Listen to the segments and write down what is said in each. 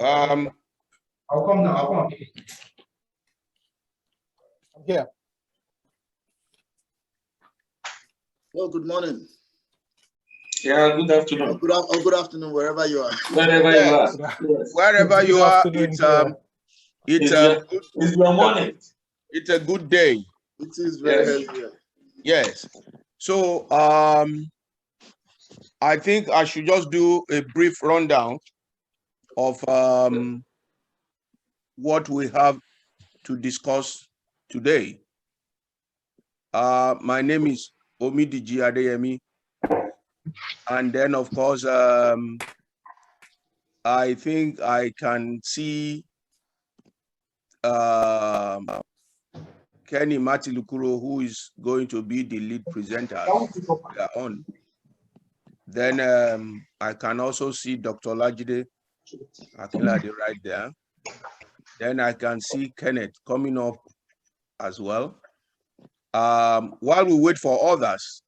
I'll come now. I'll come. I'm here. Well, good morning. Yeah, good afternoon. Good afternoon, wherever you are. Wherever you are. Yes. Wherever you are, it's your morning. It's a good day. It is very early. Yes. So I think I should just do a brief rundown of what we have to discuss today. My name is Omidiji Adeyemi, and then of course I think I can see Kenny Matilukuro, who is going to be the lead presenter on. Then I can also see Dr. Lajide Akilade right there. Then I can see Kenneth coming up as well. While we wait for others,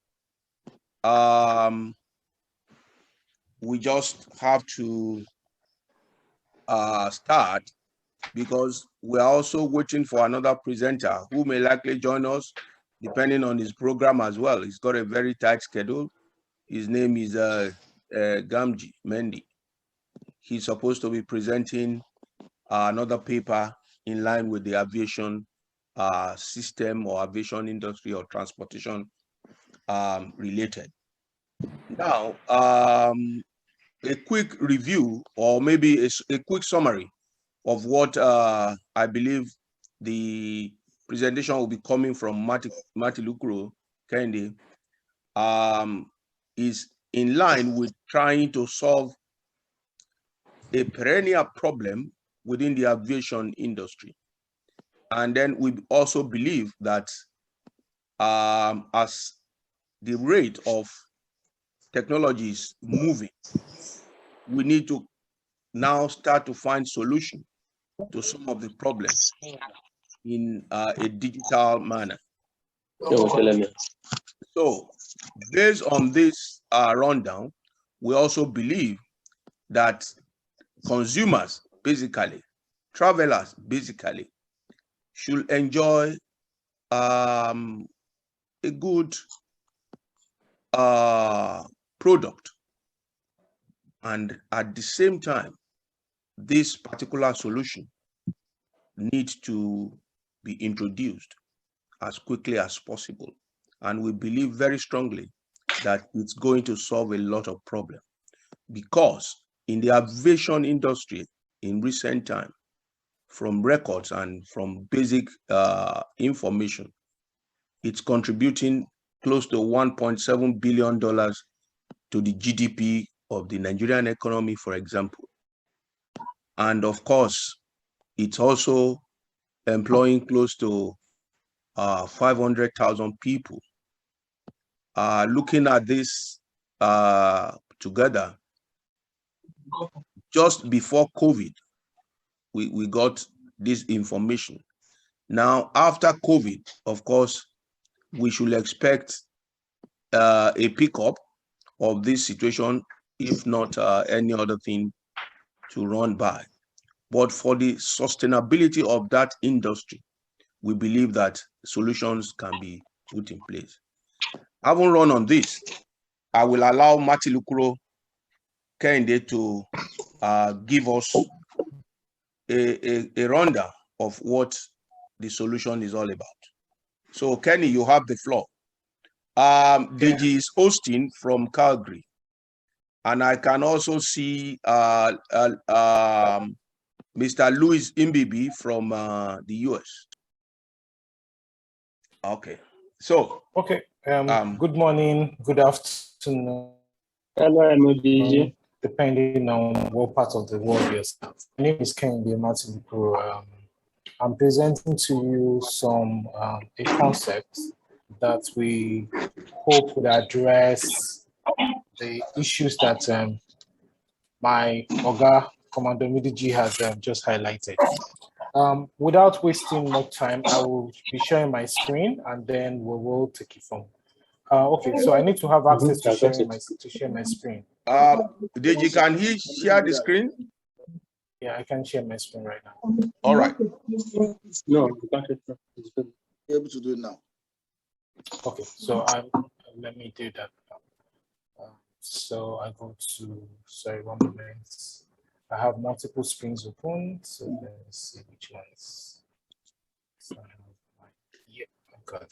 we just have to start, because we're also waiting for another presenter who may likely join us depending on his program as well. He's got a very tight schedule. His name is Gamji Mendy. He's supposed to be presenting another paper in line with the aviation system or aviation industry or transportation related. Now, a quick review, or maybe a quick summary of what I believe the presentation will be coming from Matilukuro Kende, is in line with trying to solve a perennial problem within the aviation industry. And then we also believe that as the rate of technology is moving, we need to now start to find solutions to some of the problems in a digital manner. So based on this rundown, we also believe that consumers, basically, travelers, basically, should enjoy a good product. And at the same time, this particular solution needs to be introduced as quickly as possible. And we believe very strongly that it's going to solve a lot of problems, because in the aviation industry in recent time, from records and from basic information, it's contributing close to $1.7 billion to the GDP of the Nigerian economy, for example. And of course, it's also employing close to 500,000 people. Looking at this together, just before COVID, we got this information. Now, after COVID, of course, we should expect a pickup of this situation, if not any other thing to run by. But for the sustainability of that industry, we believe that solutions can be put in place. Having run on this, I will allow Matilukuro Kende to give us a rundown of what the solution is all about. So, Kenny, you have the floor. DG is hosting from Calgary, and I can also see Mr. Louis Imbibi from the US. Okay, so okay. Good morning, good afternoon. Hello, MODG. Depending on what part of the world you're in. My name is Kende Matilukuro. I'm presenting to you some a concept that we hope would address the issues that my Oga Commander Midiji has just highlighted. Without wasting more time, I will be sharing my screen and then we will take it from. Okay, so I need to have access to share my screen. DG, can he share the screen? Yeah, I can share my screen right now. All right. No, you can't. It's good. You're able to do it now. Okay, so let me do that now. So I go to, sorry, one moment. I have multiple screens open, so let's see which ones. So I have yeah, I got it.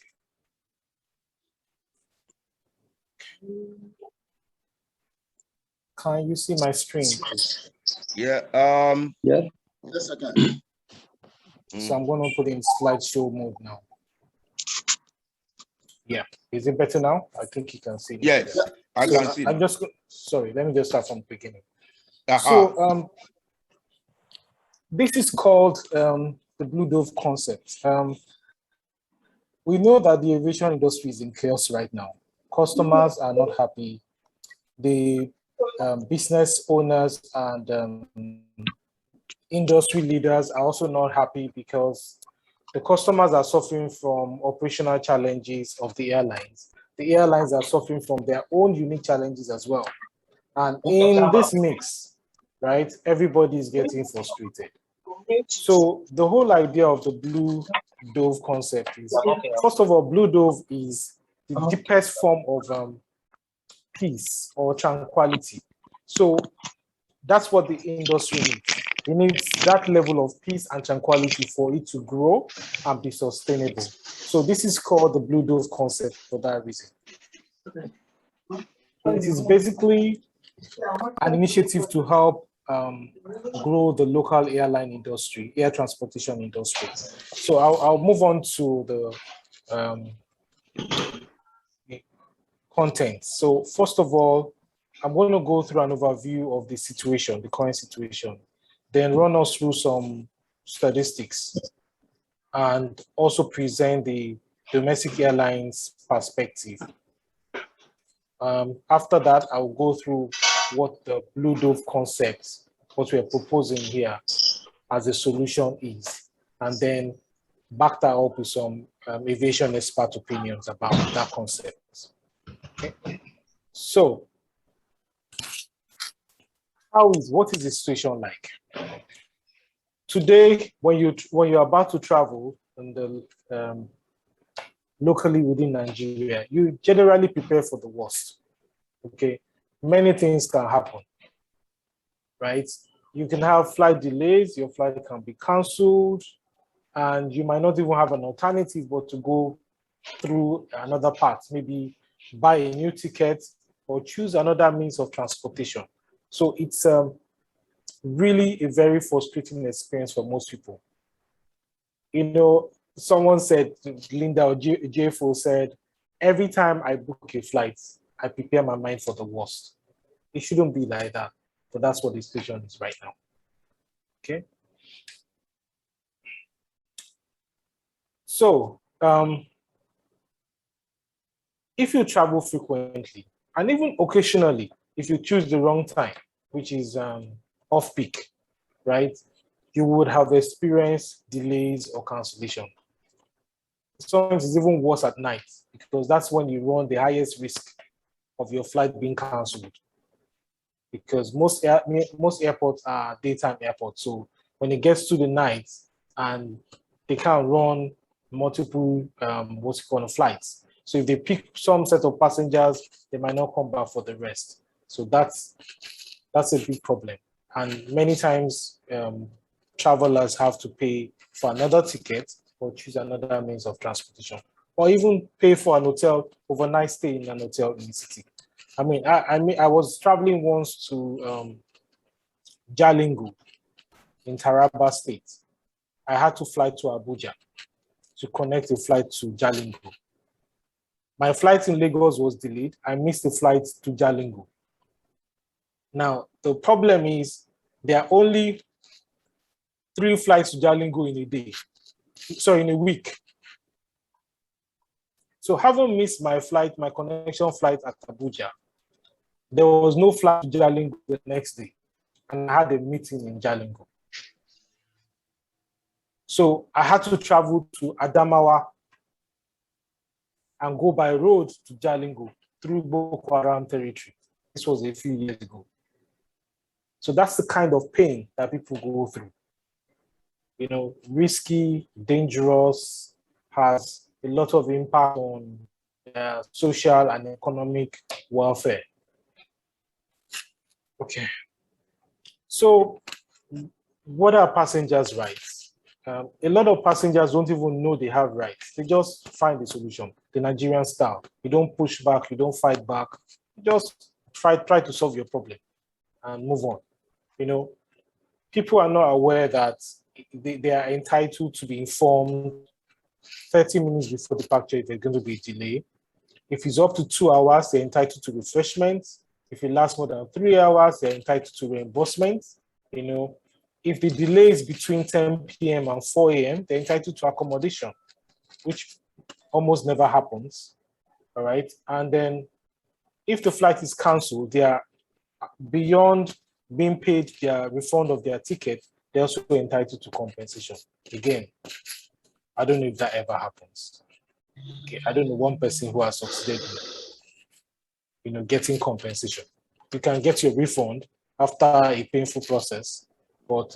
Can you see my screen, please? Yeah. Yeah. Just a second. So I'm going to put in slideshow mode now. Yeah, is it better now? I think you can see me. Yes, Yeah. I So can see. I'm just, sorry, let me just start from the beginning. Aha. So this is called the Blue Dove concept. We know that the aviation industry is in chaos right now. Customers are not happy. The business owners and industry leaders are also not happy because the customers are suffering from operational challenges of the airlines. The airlines are suffering from their own unique challenges as well. And in this mix, right, everybody is getting frustrated. So the whole idea of the Blue Dove concept is, first of all, Blue Dove is the deepest form of peace or tranquility. So that's what the industry needs. It needs that level of peace and tranquility for it to grow and be sustainable. So this is called the Blue Dove concept for that reason. It is basically an initiative to help grow the local airline industry, air transportation industry. So I'll move on to the content. So first of all, I'm going to go through an overview of the situation, the current situation, then run us through some statistics and also present the domestic airlines perspective. After that, I'll go through what the Blue Dove concept, what we're proposing here as a solution is, and then back that up with some aviation expert opinions about that concept. Okay. So, what is the situation like? Today, when you're about to travel in the locally within Nigeria, you generally prepare for the worst. Okay, many things can happen, right? You can have flight delays, your flight can be cancelled, and you might not even have an alternative but to go through another path, maybe buy a new ticket or choose another means of transportation. So it's really a very frustrating experience for most people. You know, someone said, Linda or JFO said, every time I book a flight, I prepare my mind for the worst. It shouldn't be like that, but that's what the situation is right now. Okay. So, if you travel frequently, and even occasionally, if you choose the wrong time, which is off-peak, right, you would have experienced delays or cancellation. Sometimes it's even worse at night because that's when you run the highest risk of your flight being cancelled. Because most airports are daytime airports. So when it gets to the night and they can't run multiple flights. So if they pick some set of passengers, they might not come back for the rest. So that's a big problem. And many times travelers have to pay for another ticket or choose another means of transportation, or even pay for an hotel, overnight stay in an hotel in the city. I mean, I was traveling once to Jalingo in Taraba State. I had to fly to Abuja to connect a flight to Jalingo. My flight in Lagos was delayed. I missed the flight to Jalingo. Now, the problem is there are only 3 flights to Jalingo in a day. Sorry, in a week. So having missed my flight, my connection flight at Abuja, there was no flight to Jalingo the next day. And I had a meeting in Jalingo. So I had to travel to Adamawa and go by road to Jalingo through Boko Haram territory. This was a few years ago. So that's the kind of pain that people go through. You know, risky, dangerous, has a lot of impact on social and economic welfare. Okay. So what are passengers' rights? A lot of passengers don't even know they have rights. They just find a solution, the Nigerian style. You don't push back, you don't fight back. You just try to solve your problem and move on. You know, people are not aware that they are entitled to be informed 30 minutes before departure if there's going to be a delay. If it's up to 2 hours, they're entitled to refreshment. If it lasts more than 3 hours, they're entitled to reimbursement. You know, if the delay is between 10 p.m. and 4 a.m., they're entitled to accommodation, which almost never happens. All right. And then if the flight is canceled, they are beyond being paid their refund of their ticket, they're also entitled to compensation. Again, I don't know if that ever happens. Okay, I don't know one person who has succeeded in, getting compensation. You can get your refund after a painful process, but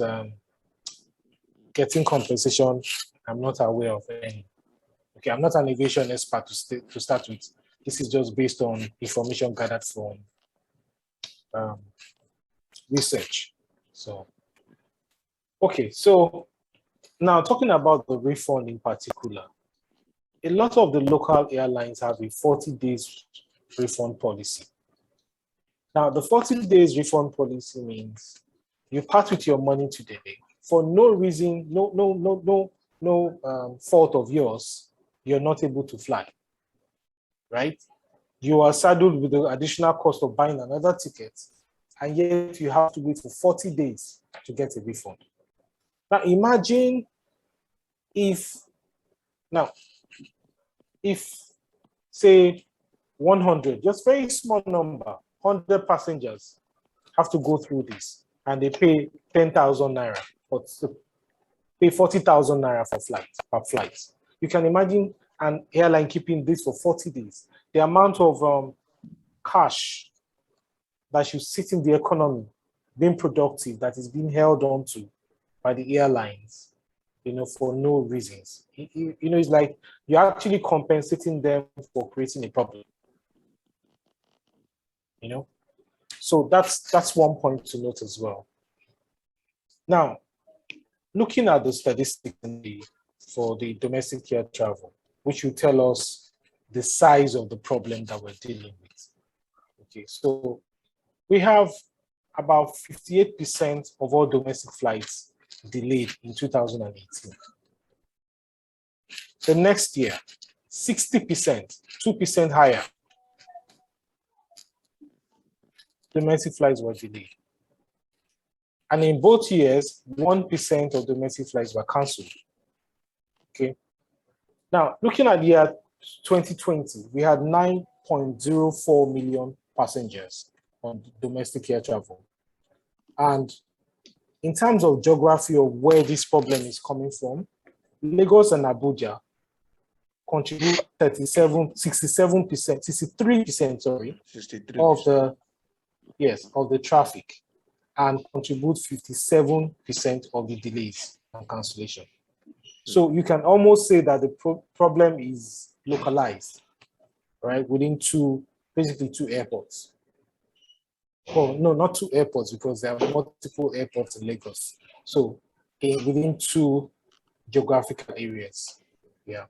getting compensation, I'm not aware of any. Okay, I'm not an aviation expert to start with. This is just based on information gathered from research. So, okay, so now talking about the refund in particular, a lot of the local airlines have a 40 days refund policy. Now, the 40 days refund policy means you part with your money today for no reason, no fault of yours, you're not able to fly, right? You are saddled with the additional cost of buying another ticket, and yet you have to wait for 40 days to get a refund. Now, imagine if, say 100, just very small number, 100 passengers have to go through this, and they pay 10,000 naira, but pay 40,000 naira per flight. You can imagine an airline keeping this for 40 days. The amount of cash that should sit in the economy, being productive, that is being held on to by the airlines, for no reasons. It's like you're actually compensating them for creating a problem. So that's one point to note as well. Now, looking at the statistics for the domestic air travel, which will tell us the size of the problem that we're dealing with. Okay, so we have about 58% of all domestic flights delayed in 2018. The next year, 60%, 2% higher. Domestic flights were delayed. And in both years, 1% of domestic flights were cancelled. Okay. Now, looking at the year 2020, we had 9.04 million passengers on domestic air travel. And in terms of geography of where this problem is coming from, Lagos and Abuja contribute 63% of the traffic, and contribute 57% of the delays and cancellation. So you can almost say that the problem is localized, right, within basically two airports. Oh, no, not two airports, because there are multiple airports in Lagos. So within two geographical areas, yeah.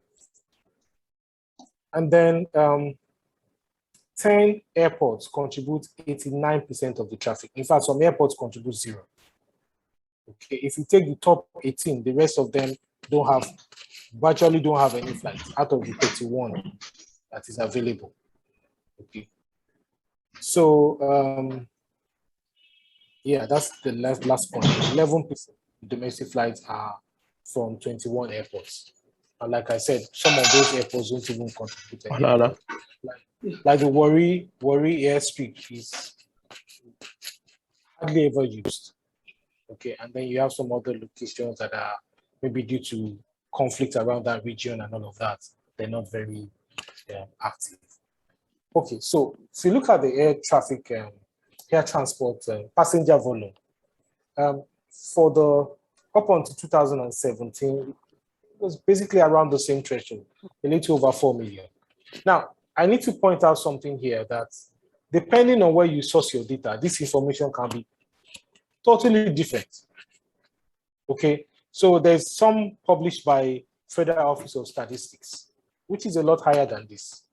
And then 10 airports contribute 89% of the traffic. In fact, some airports contribute 0. Okay, if you take the top 18, the rest of them virtually don't have any flights out of the 31 that is available. Okay. So, yeah, that's the last point. 11% domestic flights are from 21 airports. And like I said, some of those airports don't even contribute anything. Like the Warri airstrip is hardly ever used. Okay, and then you have some other locations that are maybe due to conflict around that region and all of that, they're not very active. Okay, so if you look at the air traffic, air transport passenger volume For the up until 2017, it was basically around the same threshold, a little over 4 million. Now, I need to point out something here that depending on where you source your data, this information can be totally different. Okay, so there's some published by Federal Office of Statistics, which is a lot higher than this.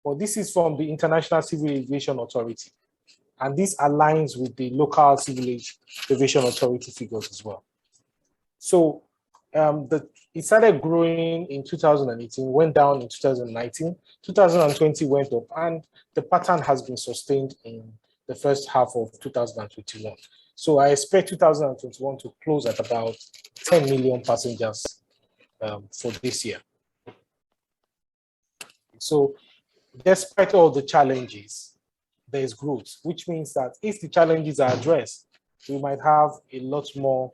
But this is from the International Civil Aviation Authority. And this aligns with the local civil aviation authority figures as well. So it started growing in 2018, went down in 2019, 2020 went up, and the pattern has been sustained in the first half of 2021. So I expect 2021 to close at about 10 million passengers for this year. So despite all the challenges, there is growth, which means that if the challenges are addressed, we might have a lot more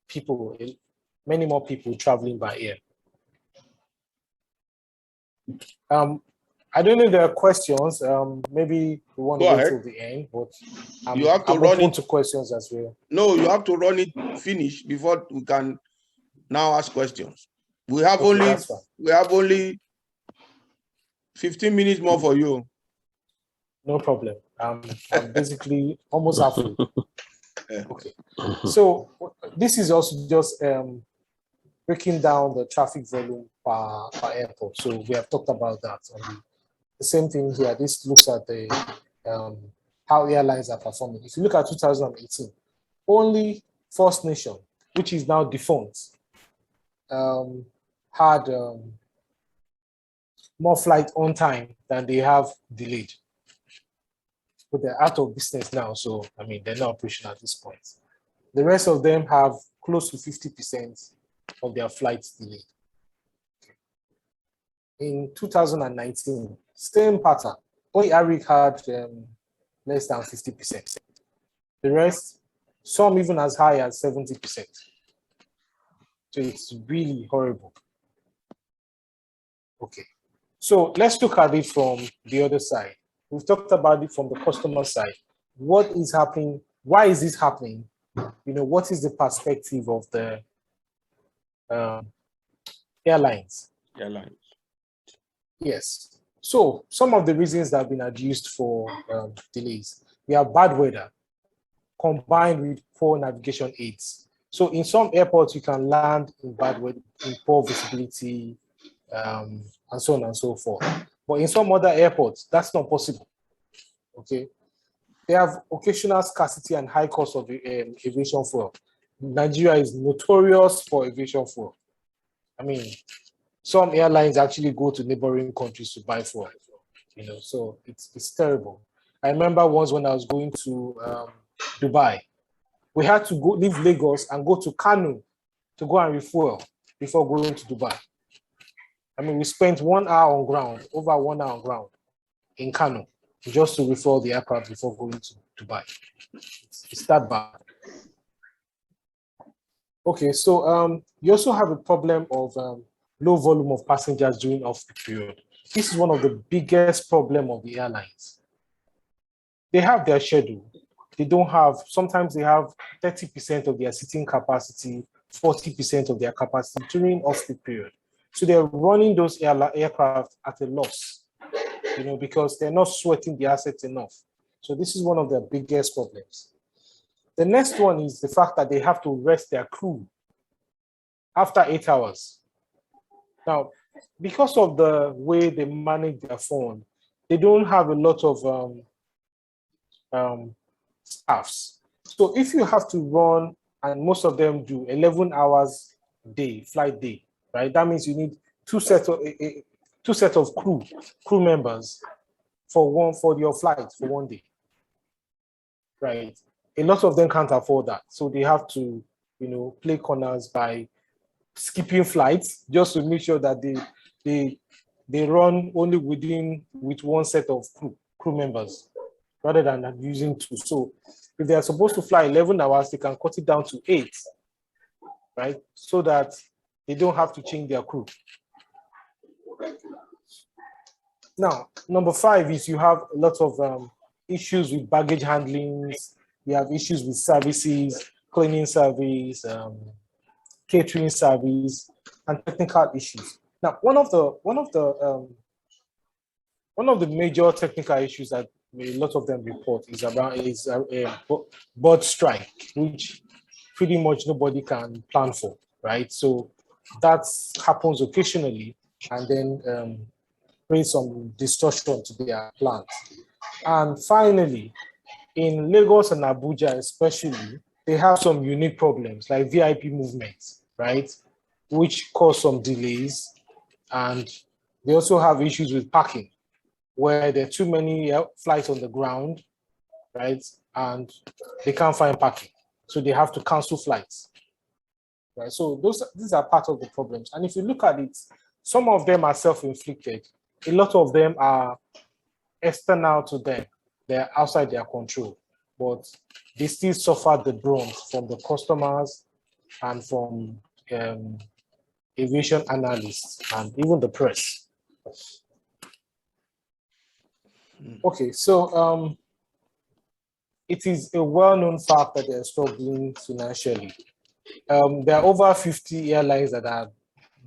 people, many more people traveling by air. I don't know if there are questions. Maybe we want to go till the end, but you have to I'm run open it to questions as well. No, you have to run it finish before we can now ask questions. We have only 15 minutes more for you. No problem. I'm basically almost halfway. Okay. So this is also just breaking down the traffic volume per airport. So we have talked about that. The same thing here. This looks at the how airlines are performing. If you look at 2018, only First Nation, which is now defunct, had more flight on time than they have delayed. But they're out of business now, so I mean they're not operational at this point. The rest of them have close to 50% of their flights delayed. In 2019, same pattern. Only Arik had less than 50%. The rest, some even as high as 70%. So it's really horrible. Okay, so let's look at it from the other side. We've talked about it from the customer side. What is happening? Why is this happening? You know, what is the perspective of the airlines? Yes. So some of the reasons that have been adduced for delays, we have bad weather combined with poor navigation aids. So in some airports, you can land in bad weather, in poor visibility, and so on and so forth. But in some other airports, that's not possible. Okay. They have occasional scarcity and high cost of aviation fuel. Nigeria is notorious for aviation fuel. I mean, some airlines actually go to neighboring countries to buy fuel, you know, so it's terrible. I remember once when I was going to Dubai, we had to go leave Lagos and go to Kano to go and refuel before going to Dubai. I mean, we spent 1 hour on ground, over 1 hour on ground in Kano, just to refuel the aircraft before going to Dubai. It's that bad. Okay, so you also have a problem of low volume of passengers during off-peak period. This is one of the biggest problems of the airlines. They have their schedule. They don't have, sometimes they have 30% of their seating capacity, 40% of their capacity during off-peak period. So they're running those aircraft at a loss, you know, because they're not sweating the assets enough. So this is one of their biggest problems. The next one is the fact that they have to rest their crew after 8 hours. Now, because of the way they manage their phone, they don't have a lot of staffs. So if you have to run, and most of them do 11 hours a day, flight day, right? That means you need two sets of crew members for your flight for 1 day, right? A lot of them can't afford that, so they have to, you know, play corners by skipping flights just to make sure that they run only with one set of crew members rather than using two. So if they are supposed to fly 11 hours, they can cut it down to 8, right? So that they don't have to change their crew. Now, number 5 is you have a lot of issues with baggage handlings, We have issues with services, cleaning service, catering service, and technical issues. Now, one of the major technical issues that a lot of them report is about bird strike, which pretty much nobody can plan for, right? So that happens occasionally, and then brings some distortion to their plans. And finally, in Lagos and Abuja especially, they have some unique problems like VIP movements, right? Which cause some delays. And they also have issues with parking, where there are too many flights on the ground, right? And they can't find parking. So they have to cancel flights, right? So these are part of the problems. And if you look at it, some of them are self-inflicted. A lot of them are external to them. They're outside their control, but they still suffer the brunt from the customers and from aviation analysts and even the press. Okay, so it is a well-known fact that they're struggling financially. There are over 50 airlines that are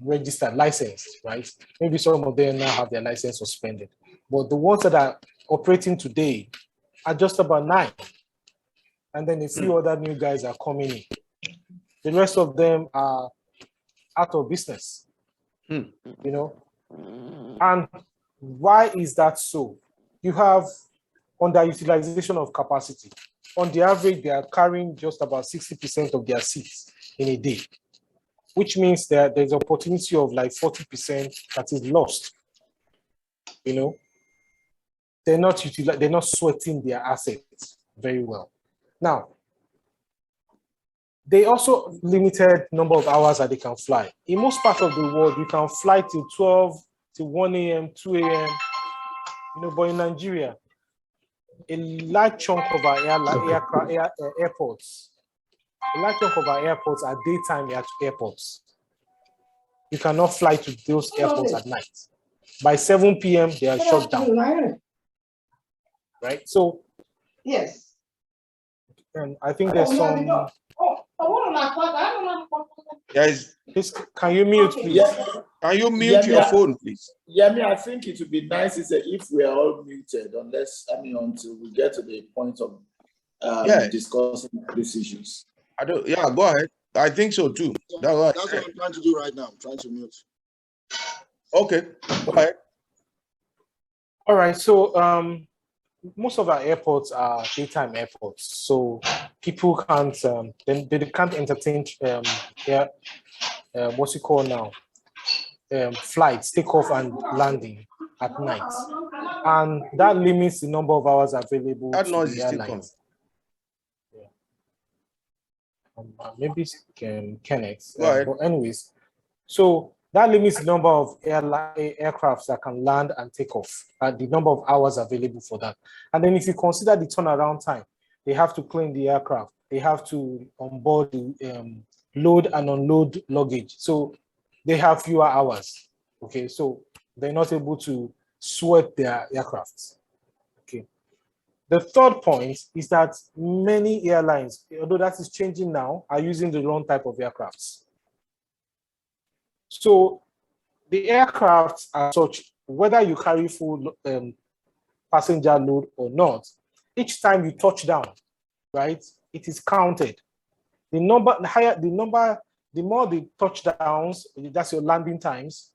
registered, licensed, right? Maybe some of them now have their license suspended, but the ones that are operating today are just about 9. And then a few other new guys are coming in. The rest of them are out of business, you know? And why is that so? You have underutilization of capacity. On the average, they are carrying just about 60% of their seats in a day, which means that there's an opportunity of like 40% that is lost. You know, they're not sweating their assets very well. Now, they also limited number of hours that they can fly. In most parts of the world, you can fly till 12, till 1 a.m., 2 a.m., you know, but in Nigeria, a large chunk of our airports, are daytime airports. You cannot fly to those airports at night. By 7 p.m., they are shut down. Right? So, yes. And I think there's some. Guys, can you mute, please? Yeah. Can you mute your phone, please? Yeah, I think it would be nice if we are all muted, until we get to the point of discussing these issues. Yeah, go ahead. I think so too. That's what I'm trying to do right now. I'm trying to mute. Okay, go ahead. All right, so most of our airports are daytime airports, so people can't they can't entertain what's it called now, flights, takeoff and landing at night, and that limits the number of hours available That to noise the is still airlines. Maybe Kenneth. But anyways, so that limits the number of aircrafts that can land and take off, and the number of hours available for that. And then if you consider the turnaround time, they have to clean the aircraft, they have to onboard the load and unload luggage. So they have fewer hours. Okay, so they're not able to sweat their aircraft. Okay. The third point is that many airlines, although that is changing now, are using the wrong type of aircrafts. So the aircraft are such, whether you carry full passenger load or not, each time you touch down, right, it is counted. The more the touchdowns, that's your landing times,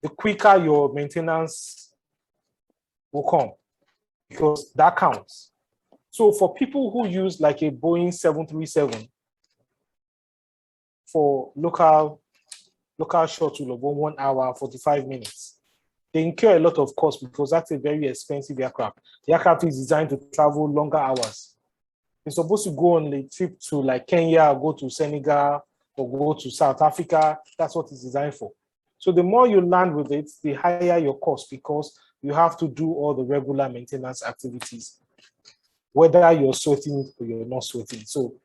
the quicker your maintenance will come, because that counts. So for people who use like a Boeing 737 for local shuttle of 1 hour, 45 minutes, they incur a lot of cost because that's a very expensive aircraft. The aircraft is designed to travel longer hours. It's supposed to go on a trip to like Kenya, go to Senegal, or go to South Africa. That's what it's designed for. So the more you land with it, the higher your cost, because you have to do all the regular maintenance activities, whether you're sweating or you're not sweating. So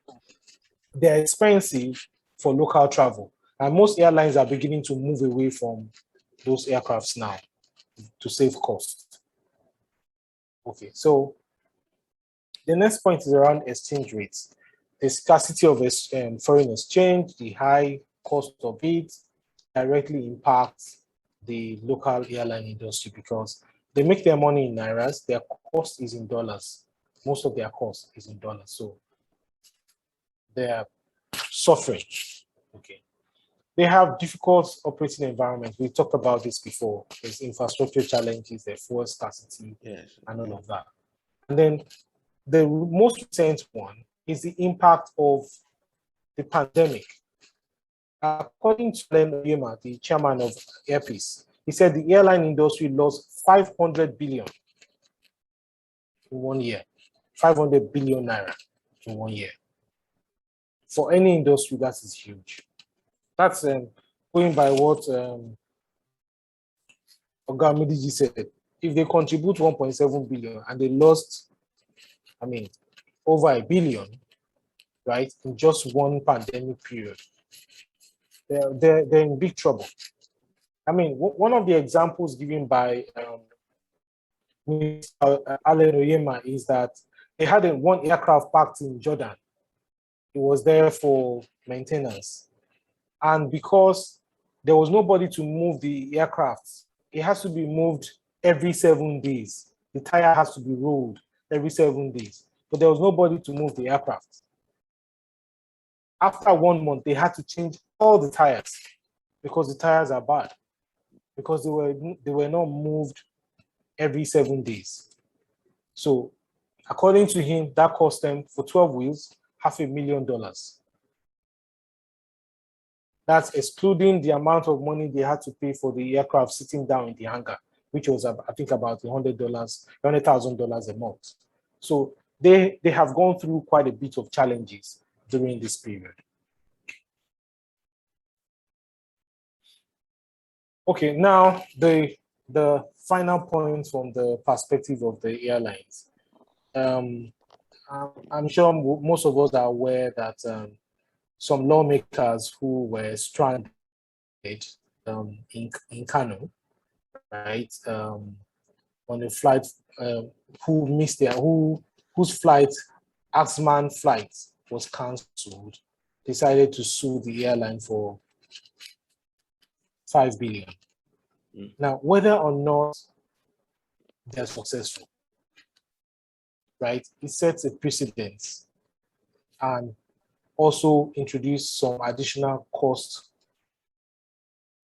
they're expensive for local travel. And most airlines are beginning to move away from those aircrafts now to save cost. Okay, so The next point is around exchange rates. The scarcity of foreign exchange, the high cost of it directly impacts the local airline industry because they make their money in nairas, their cost is in dollars. Most of their cost is in dollars. So they are suffering. Okay. They have difficult operating environments. We talked about this before. There's infrastructure challenges, there's fuel scarcity, Yes. and all of that. And then the most recent one is the impact of the pandemic. According to Len Oyema, the chairman of Airpeace, he said the airline industry lost 500 billion in 1 year, 500 billion naira in 1 year. For any industry, that is huge. That's going by what Oga Midiji said. If they contribute 1.7 billion and they lost, over a billion, right, in just one pandemic period, they're in big trouble. One of the examples given by Mr. Alen Oyema is that they had one aircraft parked in Jordan. It was there for maintenance. And because there was nobody to move the aircraft, it has to be moved every 7 days. The tire has to be rolled every 7 days. But there was nobody to move the aircraft. After 1 month, they had to change all the tires because the tires are bad, because they were not moved every 7 days. So according to him, that cost them for 12 wheels, $500,000. That's excluding the amount of money they had to pay for the aircraft sitting down in the hangar, which was, I think, about $100,000 a month. So they have gone through quite a bit of challenges during this period. Okay, now the final point from the perspective of the airlines. I'm sure most of us are aware that some lawmakers who were stranded in Kano, right, on a flight, whose flight, Axman flight, was cancelled, decided to sue the airline for 5 billion. Now, whether or not they're successful, right, it sets a precedent and also introduce some additional cost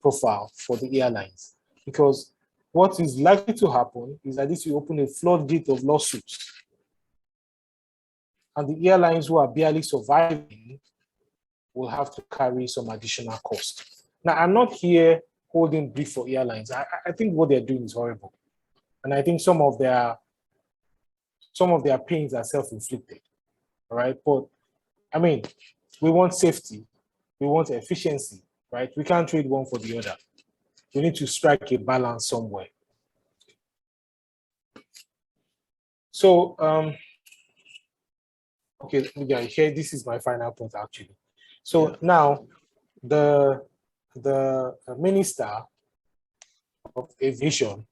profile for the airlines. Because what is likely to happen is that this will open a floodgate of lawsuits. And the airlines who are barely surviving will have to carry some additional cost. Now, I'm not here holding brief for airlines. I think what they're doing is horrible. And I think some of their pains are self-inflicted, all right? But we want safety, we want efficiency, right? We can't trade one for the other. We need to strike a balance somewhere. So, okay, here, this is my final point, actually. So now, the Minister of Aviation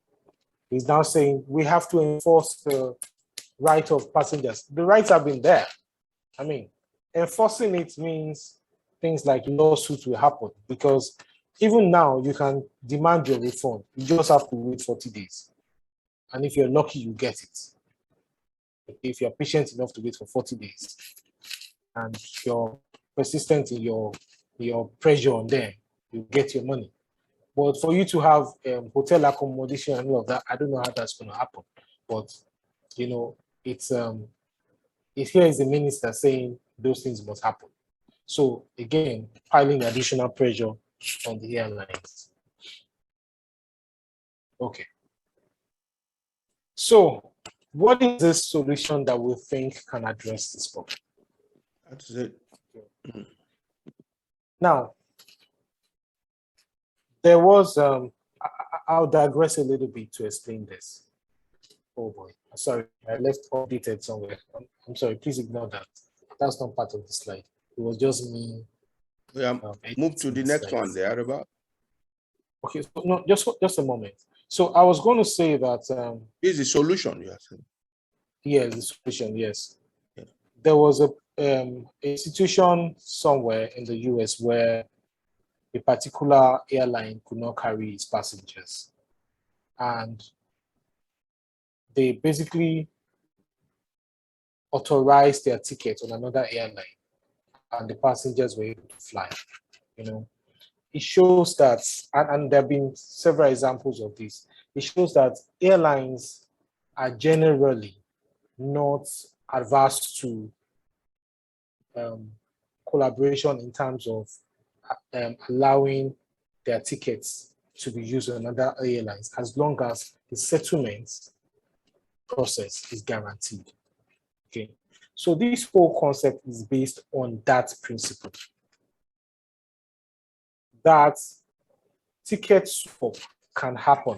is now saying we have to enforce the right of passengers. The rights have been there. Enforcing it means things like lawsuits will happen, because even now you can demand your refund. You just have to wait 40 days. And if you're lucky, you get it. If you're patient enough to wait for 40 days and you're persistent in your pressure on them, you get your money. But for you to have hotel accommodation and all of that, I don't know how that's going to happen. But, it's here is the minister saying those things must happen. So again, piling additional pressure on the airlines. Okay. So what is this solution that we think can address this problem? That's it. Now, there was, I'll digress a little bit to explain this. Oh boy, sorry, I left updated somewhere. I'm sorry, please ignore that. That's not part of the slide. It was just me. Move to the next one there, about. Okay, so no, just a moment. So I was going to say that. This is the solution, you are saying? Yes, the solution, yes. there was a situation somewhere in the US where a particular airline could not carry its passengers. And they basically authorized their ticket on another airline, and the passengers were able to fly. You know, it shows that, and there have been several examples of this. It shows that airlines are generally not adverse to collaboration in terms of allowing their tickets to be used on other airlines, as long as the settlement process is guaranteed. Okay, so this whole concept is based on that principle, that ticket swap can happen.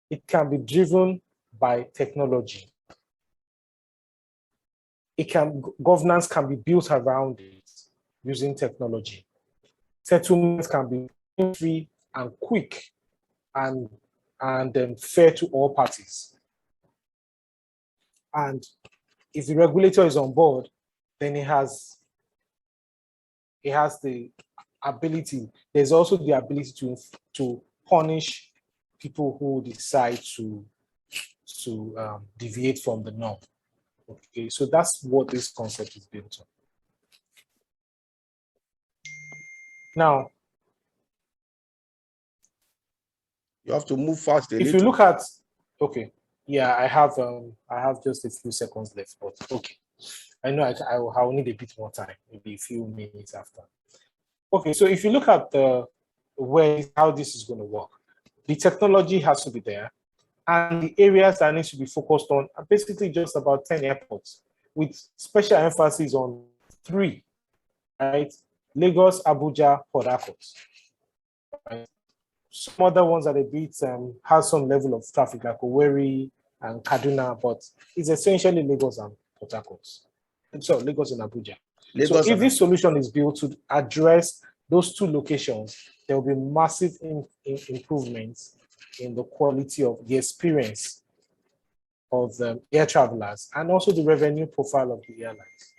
It can be driven by technology. Governance can be built around it using technology. Settlements can be free and quick and fair to all parties. And if the regulator is on board, then it has the ability. There's also the ability to punish people who decide to deviate from the norm. Okay, so that's what this concept is built on. Now, you have to move fast. If you look at, okay, yeah, I have just a few seconds left, but okay, I know I will need a bit more time, maybe a few minutes after. Okay, so if you look at how this is going to work, the technology has to be there, and the areas that need to be focused on are basically just about 10 airports, with special emphasis on 3, right? Lagos, Abuja, Port Harcourt. Right? Some other ones that a bit has some level of traffic, like Owerri and Kaduna, but it's essentially Lagos and Port Harcourt. So Lagos and Abuja. So if this solution is built to address those 2 locations, there will be massive improvements in the quality of the experience of the air travelers and also the revenue profile of the airlines.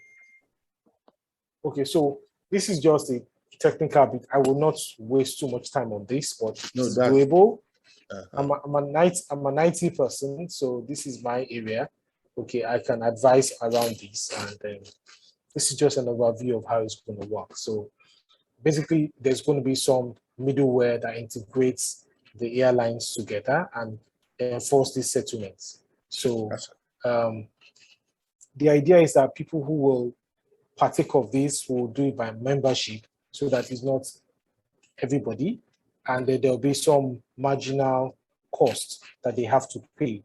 Okay, so this is just a technical bit. I will not waste too much time on this, but it's doable. I'm a 90 person, so this is my area. Okay, I can advise around this, and this is just an overview of how it's going to work. So basically, there's going to be some middleware that integrates the airlines together and enforce these settlements. So the idea is that people who will partake of this will do it by membership, so that it's not everybody, and then there'll be some marginal cost that they have to pay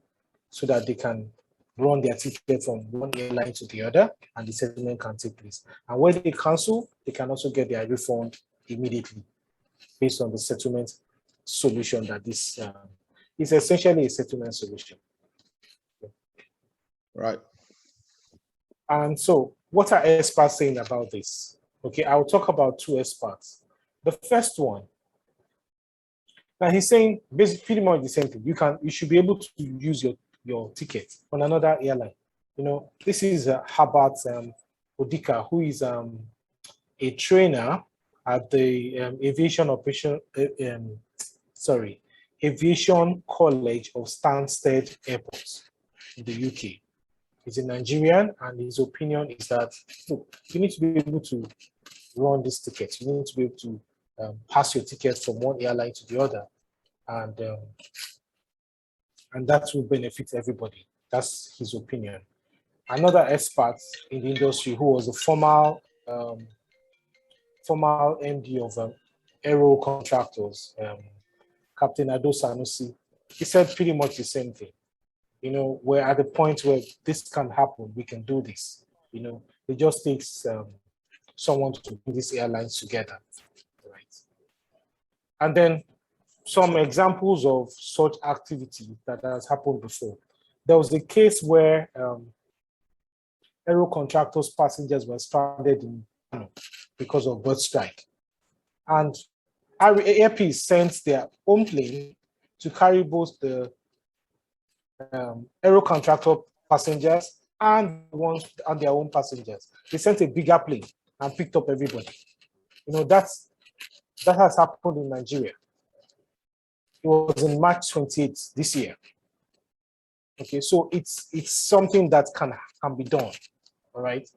so that they can run their ticket from one airline to the other, and the settlement can take place. And when they cancel, they can also get their refund immediately based on the settlement solution that this is essentially a settlement solution. Right. And so what are experts saying about this? Okay, I'll talk about 2 experts. The first one, now he's saying basically pretty much the same thing. You should be able to use your ticket on another airline. You know, this is Herbert Odika, who is a trainer at the Aviation College of Stansted Airport in the UK. He's a Nigerian, and his opinion is that, look, you need to be able to run this ticket. You need to be able to pass your ticket from one airline to the other, and that will benefit everybody. That's his opinion. Another expert in the industry, who was a former MD of Aero Contractors, Captain Ado Sanusi, he said pretty much the same thing. You know, we're at the point where this can happen. We can do this. You know, it just takes someone to bring these airlines together, right? And then some examples of such activity that has happened before. There was a case where Aero Contractors passengers were stranded in Kano because of bird strike, and Airpeace sent their own plane to carry both the Aero Contractor passengers and their own passengers. They sent a bigger plane and picked up everybody. You know, that has happened in Nigeria. It was in March 28th this year. Okay, so it's something that can be done. All right.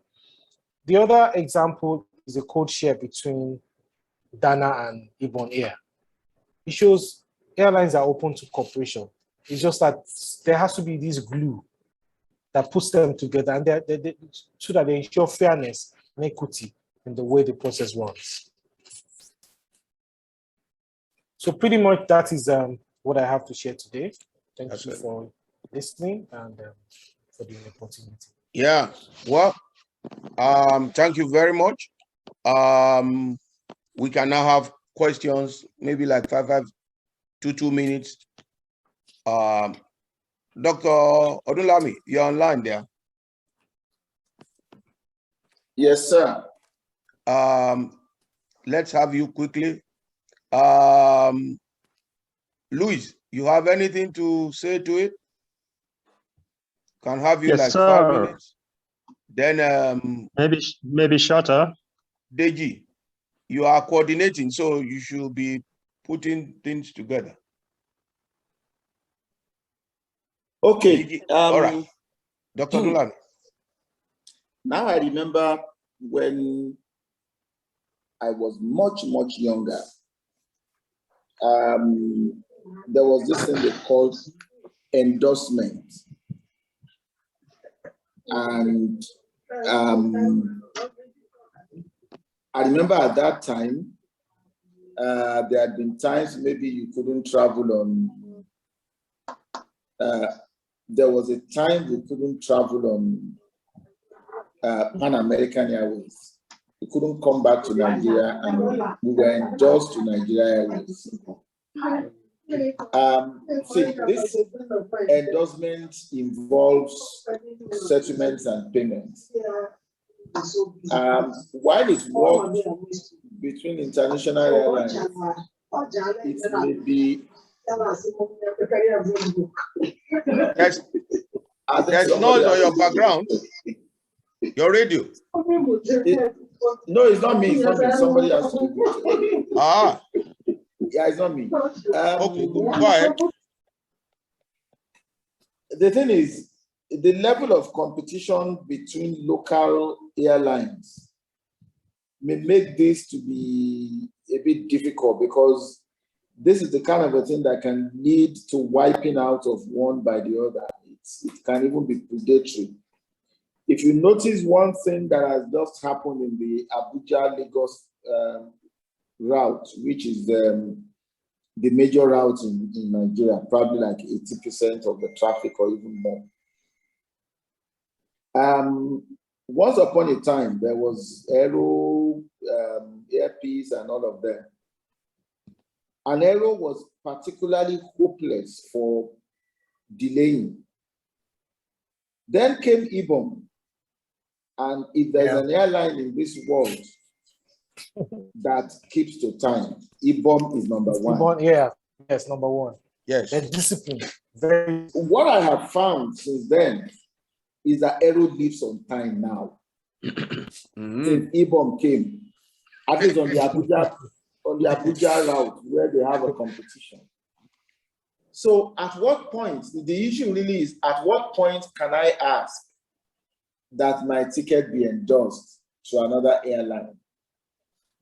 The other example is a code share between Dana and Ibon Air. It shows airlines are open to cooperation. It's just that there has to be this glue that puts them together, and so that they ensure fairness and equity in the way the process runs. So pretty much that is what I have to share today. Thank you for listening and for the opportunity. Yeah, well, thank you very much. We can now have questions, maybe like 2 minutes. Dr. Odunlami, you're online there. Yes, sir. Let's have you quickly. Luis, you have anything to say to it? Can have you yes, like sir. 5 minutes. Then maybe shorter. Deji, you are coordinating, so you should be putting things together. Okay. All right. Dr. Odunlami. Now I remember when I was much, much younger, there was this thing they called endorsement. And I remember at that time, there had been times maybe you couldn't travel on, there was a time we couldn't travel on Pan American Airways. We couldn't come back to Nigeria, and we were endorsed to Nigeria Airways. See, this endorsement involves settlements and payments. While it works between international airlines, it may be. There's noise on your background. Your radio. No, it's not me. It's not me. Somebody has to do it. Ah. Yeah, it's not me. Okay, go ahead. The thing is, the level of competition between local airlines may make this to be a bit difficult, because this is the kind of a thing that can lead to wiping out of one by the other. It can even be predatory. If you notice one thing that has just happened in the Abuja-Lagos route, which is the major route in Nigeria, probably like 80% of the traffic or even more. Once upon a time, there was Aero, Airpeace, and all of them. And Aero was particularly hopeless for delaying. Then came Ibom. And if there's an airline in this world that keeps to time, Ibom is number one. Ibom, yeah, yes, number one. Yes. They're disciplined. What I have found since then is that Aero lives on time now. Since Ibom came, at least on the Abuja route where they have a competition. So at what point, the issue really is, at what point can I ask that my ticket be endorsed to another airline?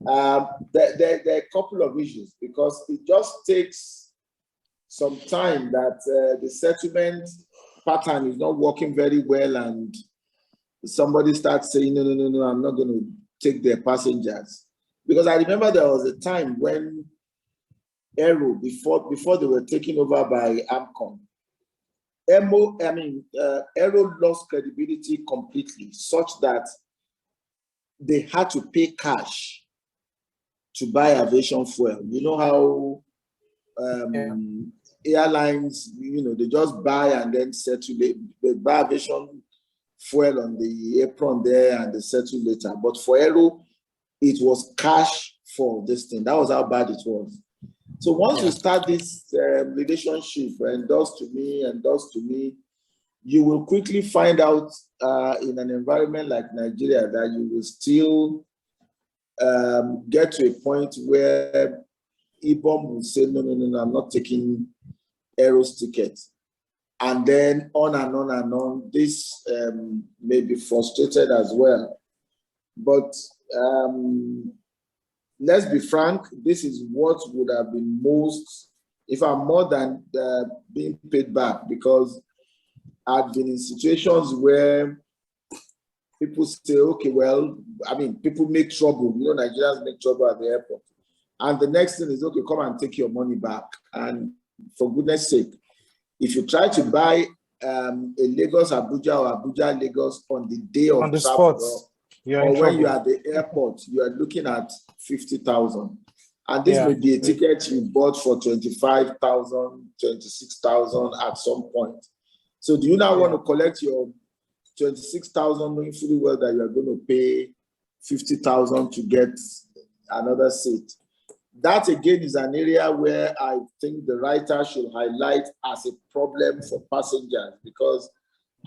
There are a couple of issues, because it just takes some time that the settlement pattern is not working very well, and somebody starts saying, no, I'm not going to take their passengers. Because I remember there was a time when Aero, before they were taken over by AMCON, Aero lost credibility completely, such that they had to pay cash to buy aviation fuel. You know how airlines, they just buy and then settle. They buy aviation fuel on the apron there and they settle later. But for Aero, it was cash for this thing. That was how bad it was. So once you start this relationship, endorsed to me, you will quickly find out in an environment like Nigeria that you will still get to a point where IBOM will say, no, no, no, no, I'm not taking Aero's ticket. And then on and on and on, this may be frustrated as well. But let's be frank, this is what would have been most, if I'm more than being paid back, because I've been in situations where people say, okay, well, I mean, people make trouble. You know, Nigerians make trouble at the airport. And the next thing is, okay, come and take your money back. And for goodness sake, if you try to buy a Lagos Abuja or Abuja Lagos on the day of On the travel, spot, or when you're at the airport, you are looking at 50,000. And this Yeah. may be a ticket you bought for 25,000, 26,000 at some point. So do you now want to collect your 26,000 knowing fully well that you are going to pay 50,000 to get another seat? That again is an area where I think the writer should highlight as a problem for passengers, because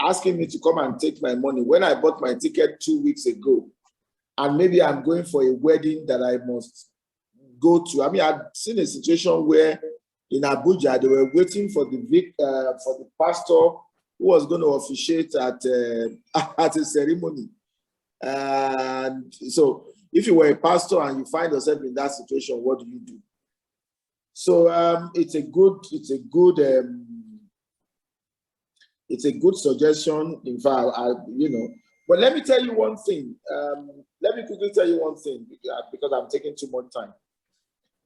asking me to come and take my money when I bought my ticket 2 weeks ago, and maybe I'm going for a wedding that I must go to. I mean, I've seen a situation where in Abuja, they were waiting for the pastor who was going to officiate at a ceremony. And so if you were a pastor and you find yourself in that situation, what do you do? So it's a good suggestion. In fact, but let me tell you one thing. Let me quickly tell you one thing because I'm taking too much time.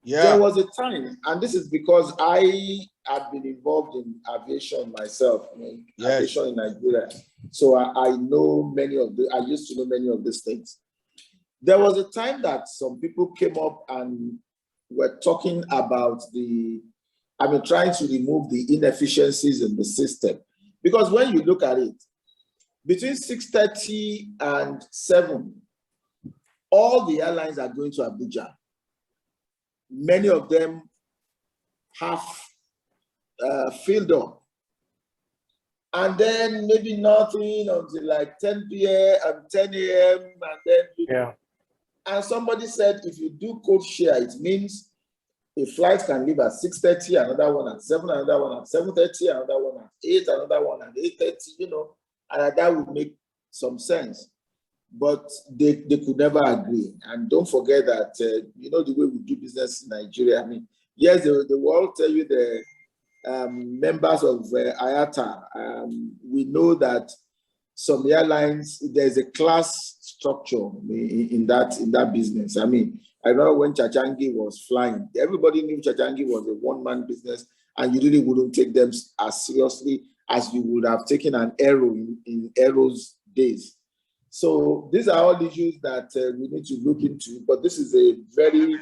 Yeah. There was a time, and this is because I have been involved in aviation myself, aviation in Nigeria. So I know I used to know many of these things. There was a time that some people came up and were talking about trying to remove the inefficiencies in the system. Because when you look at it, between 6:30 and 7, all the airlines are going to Abuja. Many of them have filled up. And then maybe nothing until like 10 p.m. and 10 a.m. And then, and somebody said, if you do code share, it means a flight can leave at 6:30, another one at 7, another one at 7:30, another one at 8, another one at 8:30, and that would make some sense. But they could never agree. And don't forget that, the way we do business in Nigeria. I mean, yes, they will all tell you the members of IATA. We know that some airlines, there's a class structure in that business. I mean, I remember when Chachangi was flying, everybody knew Chachangi was a one-man business, and you really wouldn't take them as seriously as you would have taken an Aero in Aero's days. So these are all issues that we need to look into, but this is a very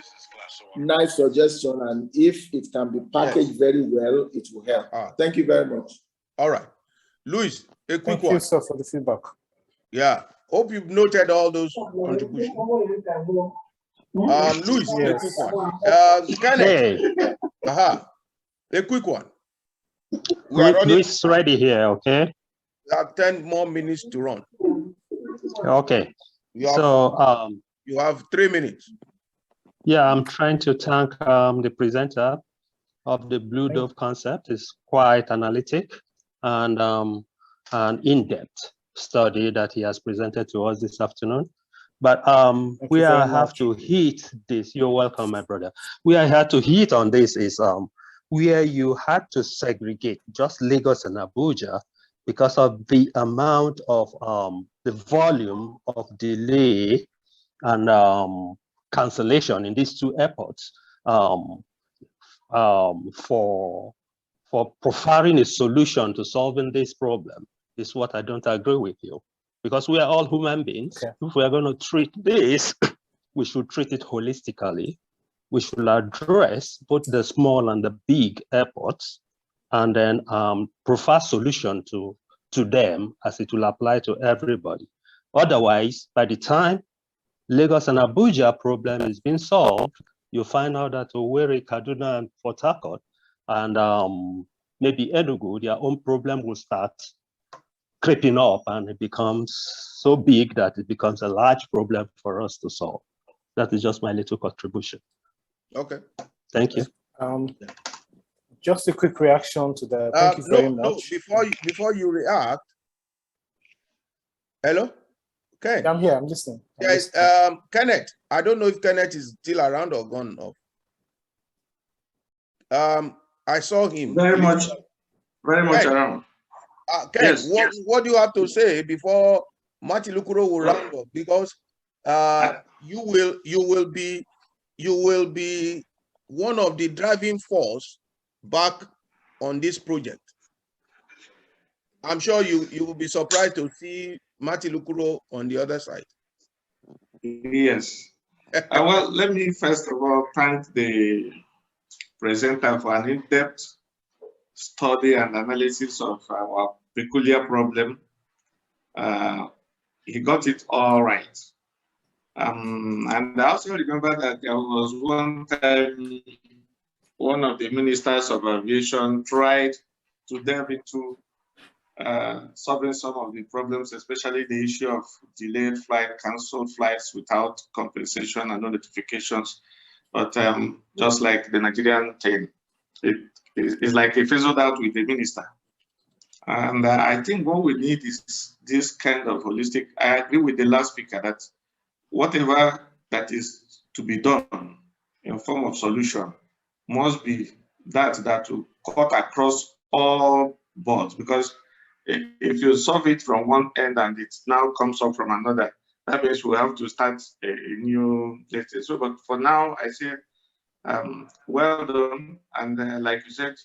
nice suggestion, and if it can be packaged very well, it will help. Thank you very much. All right. Luis, a quick one. Thank you, sir, for the feedback. Yeah, hope you've noted all those contributions. Luis, a quick one. Kenneth, a quick one. We are running. Luis ready here, okay? We have 10 more minutes to run. Okay. You have 3 minutes. Yeah, I'm trying to thank the presenter of the Blue Dove concept. It's quite analytic and an in-depth study that he has presented to us this afternoon. But we have to hit this. You're welcome, my brother. We are here to hit on this is where you had to segregate just Lagos and Abuja because of the amount of the volume of delay and cancellation in these two airports for providing a solution to solving this problem is what I don't agree with you, because we are all human beings. Okay. If we are going to treat this, we should treat it holistically. We should address both the small and the big airports, and then provide solution to them as it will apply to everybody. Otherwise, by the time Lagos and Abuja problem is being solved, you find out that Owerri, Kaduna, and Port Harcourt, and maybe Enugu, their own problem will start creeping up, and it becomes so big that it becomes a large problem for us to solve. That is just my little contribution. Okay. Thank you. Just a quick reaction to that. Thank you very much. No, before you react. Hello? Ken? I'm here, I'm listening. Yes, Kenneth. I don't know if Kenneth is still around or gone off. I saw him. Very much Ken, around. Ken, Yes. what do you have to say before Marty Lukuro will round up? Because you will be one of the driving force back on this project. I'm sure you will be surprised to see Marty Lukuro on the other side. Yes. Well, let me first of all thank the presenter for an in-depth study and analysis of our peculiar problem. He got it all right. And I also remember that there was one time one of the ministers of aviation tried to delve into solving some of the problems, especially the issue of delayed flight, canceled flights without compensation and no notifications. But just like the Nigerian thing, it's like it fizzled out with the minister. And I think what we need is this kind of holistic. I agree with the last speaker that whatever that is to be done in form of solution must be that will cut across all boards, because if you solve it from one end and it now comes up from another, that means we have to start a new data. So, but for now, I say, well done. And like you said,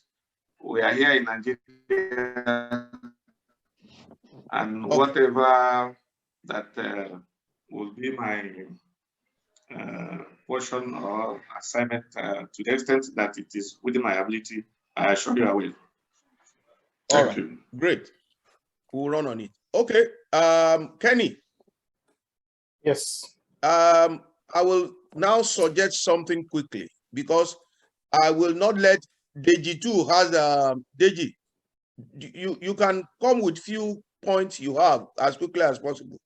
we are here in Nigeria, and whatever that will be my portion or assignment to the extent that it is within my ability, I assure you I will. Thank you. Great. We'll run on it. Okay. Kenny. Yes. I will now suggest something quickly, because I will not let Deji too has Deji. You can come with few points you have as quickly as possible.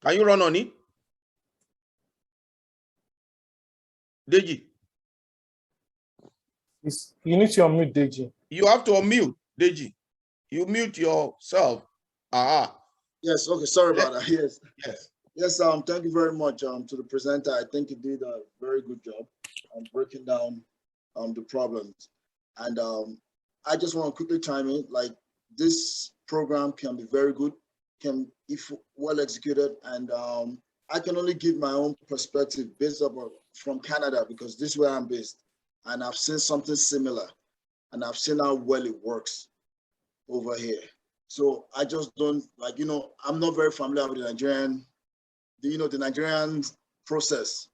Can you run on it? Deji. You need to unmute Deji. You have to unmute Deji. You mute yourself. Yes, okay, sorry about that. Yes. Yes. Thank you very much to the presenter. I think he did a very good job on breaking down the problems. And I just want to quickly chime in, like, this program can be very good, if well executed, and I can only give my own perspective based from Canada, because this is where I'm based, and I've seen something similar, and I've seen how well it works over here. So I just don't, like, I'm not very familiar with the Nigerian process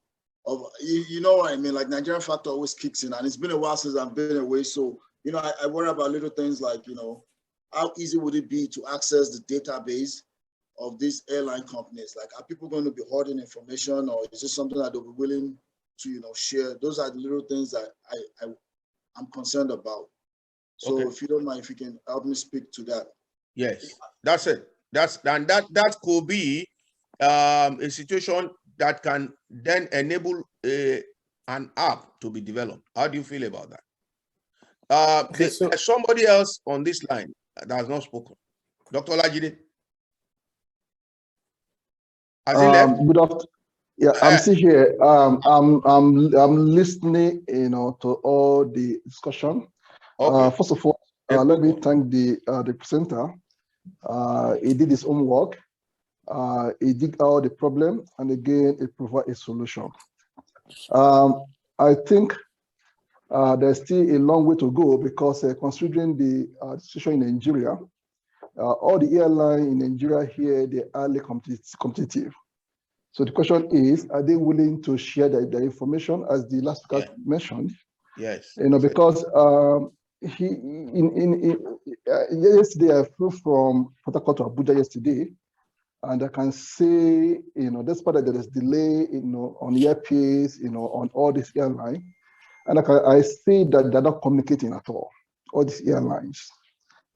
of, you know what I mean? Like, Nigerian factor always kicks in, and it's been a while since I've been away. So, I worry about little things like, how easy would it be to access the database of these airline companies? Like, are people going to be hoarding information, or is this something that they'll be willing to, share? Those are the little things that I'm concerned about. So if you don't mind, if you can help me speak to that. Yes, that's it. That could be a situation that can then enable an app to be developed. How do you feel about that? There's somebody else on this line that has not spoken. Dr. Olajide. Has he left? Good afternoon. Yeah, I'm still here. I'm listening, to all the discussion. Okay. First of all, let me thank the presenter. He did his homework. He dig out the problem, and again, it provide a solution. I think there's still a long way to go, because considering the situation in Nigeria, all the airlines in Nigeria here, they're highly competitive. So the question is, are they willing to share the information, as the last speaker mentioned? Yes. Because yesterday I flew from Port Harcourt to Abuja yesterday, and I can say, despite that there is delay, on earpiece, on all these airlines, and I see that they're not communicating at all these airlines.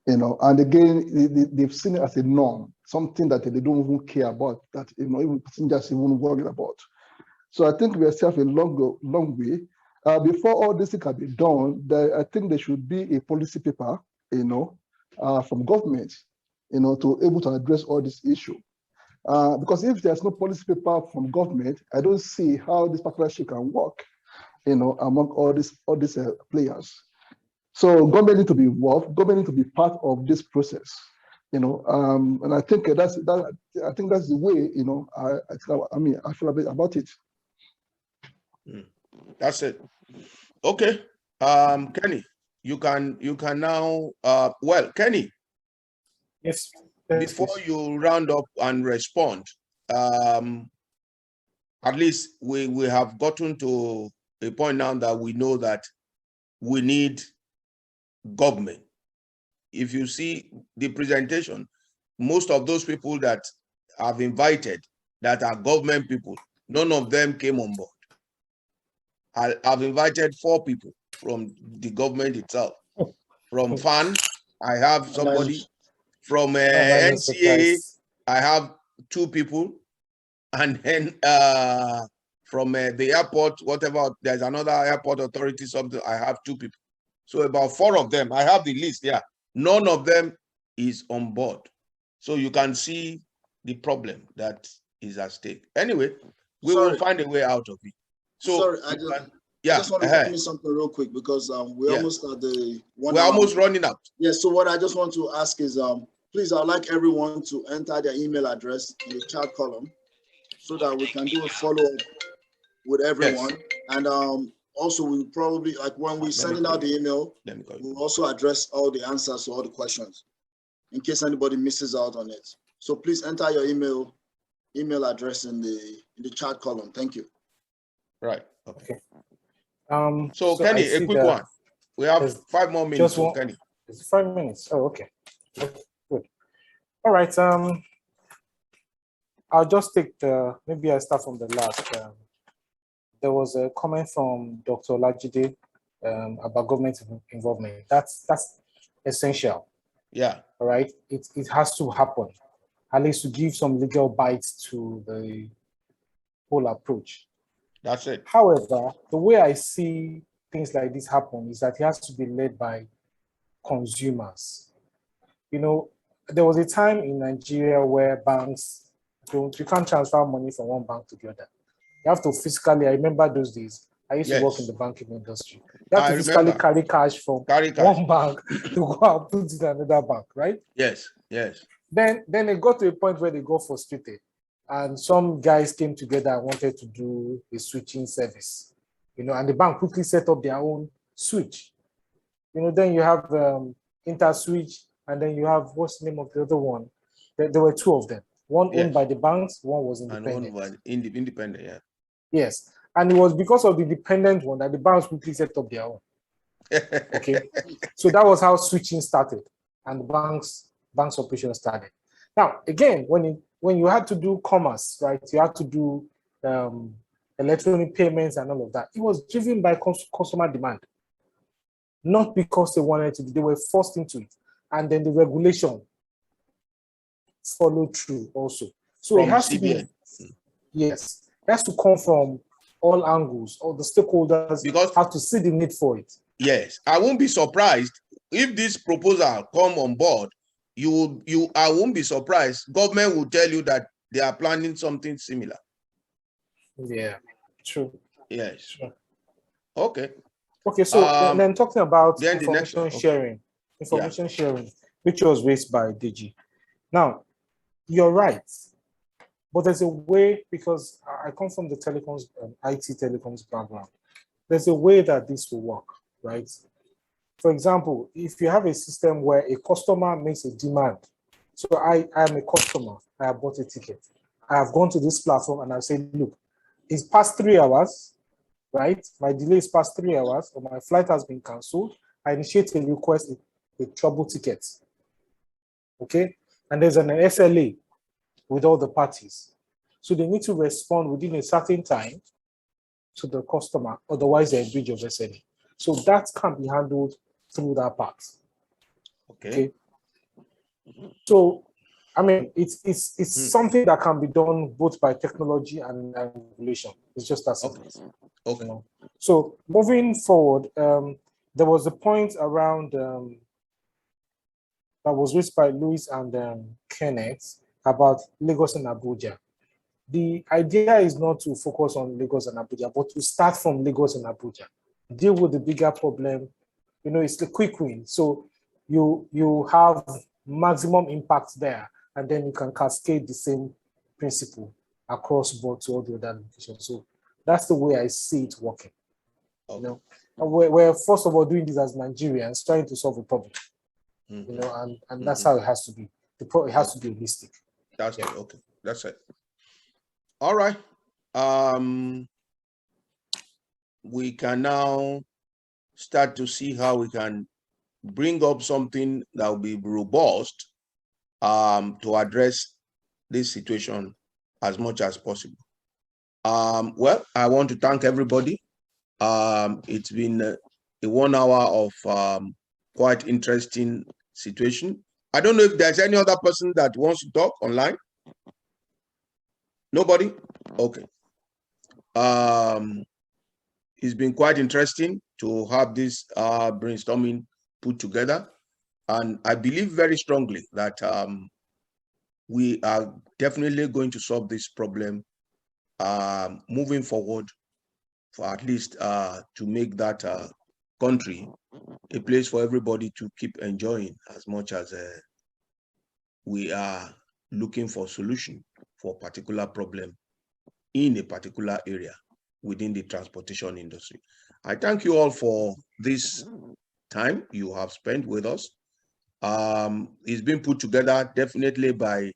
And again, they've seen it as a norm, something that they don't even care about, that even passengers even worried about. So I think we still have a long way. Before all this can be done, I think there should be a policy paper, from government, to able to address all this issue. Because if there's no policy paper from government, I don't see how this partnership can work, among all these players. So government need to be involved. Government need to be part of this process, and I think that's the way, I feel about it. That's it. Okay, Kenny, you can now. Well, Kenny. Yes. Before you round up and respond, at least we have gotten to a point now that we know that we need government. If you see the presentation, most of those people that I've invited that are government people, none of them came on board. I've invited 4 people from the government itself. From FAN, I have somebody. From NCA, I have 2 people. And then from the airport, whatever, there's another airport authority, something, I have 2 people. So about 4 of them, I have the list, yeah. None of them is on board. So you can see the problem that is at stake. Anyway, we will find a way out of it. So sorry, I just want to tell me something real quick, because we're almost at the 1 We're hour. almost running out. Yes, so what I just want to ask is, please, I'd like everyone to enter their email address in the chat column so that we can do a follow-up with everyone. Yes. And also, we probably, like when we're sending out the email, we'll also address all the answers to all the questions in case anybody misses out on it. So please enter your email address in the chat column. Thank you. Right. Okay. So Kenny, a quick one. We have 5 more minutes for Kenny. It's 5 minutes. Oh, okay. Good. All right. I'll just take maybe I start from the last. There was a comment from Dr. Olajide about government involvement. That's essential. Yeah. All right. It has to happen, at least to give some legal bites to the whole approach. That's it. However, the way I see things like this happen is that it has to be led by consumers. There was a time in Nigeria where banks you can't transfer money from one bank to the other. You have to physically, I remember those days. I used to work in the banking industry. You have to physically carry cash from one bank to go and put it in another bank, right? Yes, yes. Then it got to a point where they got frustrated. And some guys came together and wanted to do a switching service. And the bank quickly set up their own switch. Then you have InterSwitch, and then you have, what's the name of the other one? There were 2 of them. One owned by the banks, one was independent. And one was independent, yeah. Yes. And it was because of the independent one that the banks quickly set up their own. Okay. So that was how switching started, and the bank's operation started. Now, again, when you had to do commerce, right, you had to do electronic payments and all of that, it was driven by customer demand. Not because they wanted to, they were forced into it. And then the regulation followed through also. So from it has CBN. To be, yes, it has to come from all angles. All the stakeholders have to see the need for it. Yes, I won't be surprised if this proposal come on board. I won't be surprised. Government will tell you that they are planning something similar. Yeah, true. Yes. True. Okay. Okay, so then talking about information sharing, sharing, which was raised by DG. Now, you're right, but there's a way, because I come from the telecoms, IT telecoms background. There's a way that this will work, right? For example, if you have a system where a customer makes a demand, so I am a customer, I have bought a ticket, I have gone to this platform and I say, look, it's past 3 hours, right? My delay is past 3 hours, or my flight has been canceled. I initiate a request, a trouble ticket, okay? And there's an SLA with all the parties. So they need to respond within a certain time to the customer, otherwise they're in breach of SLA. So that can be handled through that part. Okay. So, I mean, it's something that can be done both by technology and regulation. It's just that simple. Okay. You know? So moving forward, there was a point around that was raised by Louis and Kenneth about Lagos and Abuja. The idea is not to focus on Lagos and Abuja, but to start from Lagos and Abuja, deal with the bigger problem. You know, it's the quick win. So you have maximum impact there, and then you can cascade the same principle across board to all the other locations. So that's the way I see it working. You know, and we're first of all doing this as Nigerians, trying to solve a problem. You know, and that's how it has to be. It has to be holistic. That's it. Okay. That's it. All right. We can now start to see how we can bring up something that will be robust to address this situation as much as possible. Well, I want to thank everybody. It's been a 1 hour of quite interesting situation. I don't know if there's any other person that wants to talk online. Nobody? Okay. It's been quite interesting to have this brainstorming put together. And I believe very strongly that we are definitely going to solve this problem moving forward, for at least to make that country a place for everybody to keep enjoying, as much as we are looking for solution for a particular problem in a particular area within the transportation industry. I thank you all for this time you have spent with us. It's been put together definitely by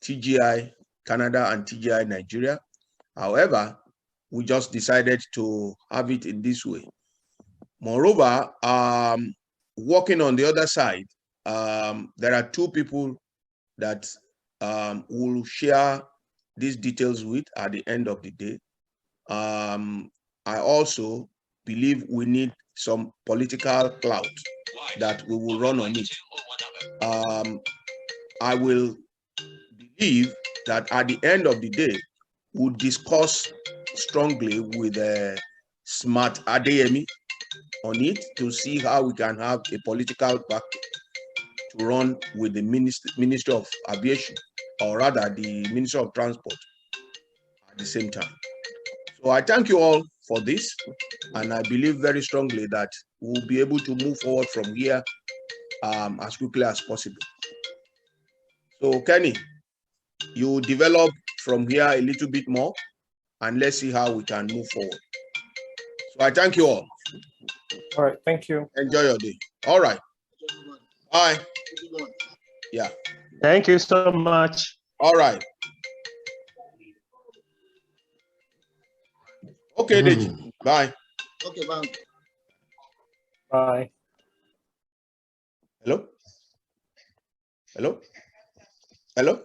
TGI Canada and TGI Nigeria. However, we just decided to have it in this way. Moreover, working on the other side, there are two people that will share these details with at the end of the day. I also believe we need some political clout that we will run on it. I will believe that at the end of the day, we'll discuss strongly with Smart Adeyemi on it to see how we can have a political back to run with the Ministry of Aviation, or rather the Ministry of Transport at the same time. So I thank you all for this, and I believe very strongly that we'll be able to move forward from here as quickly as possible. So Kenny, you develop from here a little bit more, and let's see how we can move forward. So I thank you all. All right, thank you. Enjoy your day. All right. Bye. Yeah. Thank you so much. All right. Okay, Deji. Bye. Okay, bye. Bye. Hello? Hello? Hello?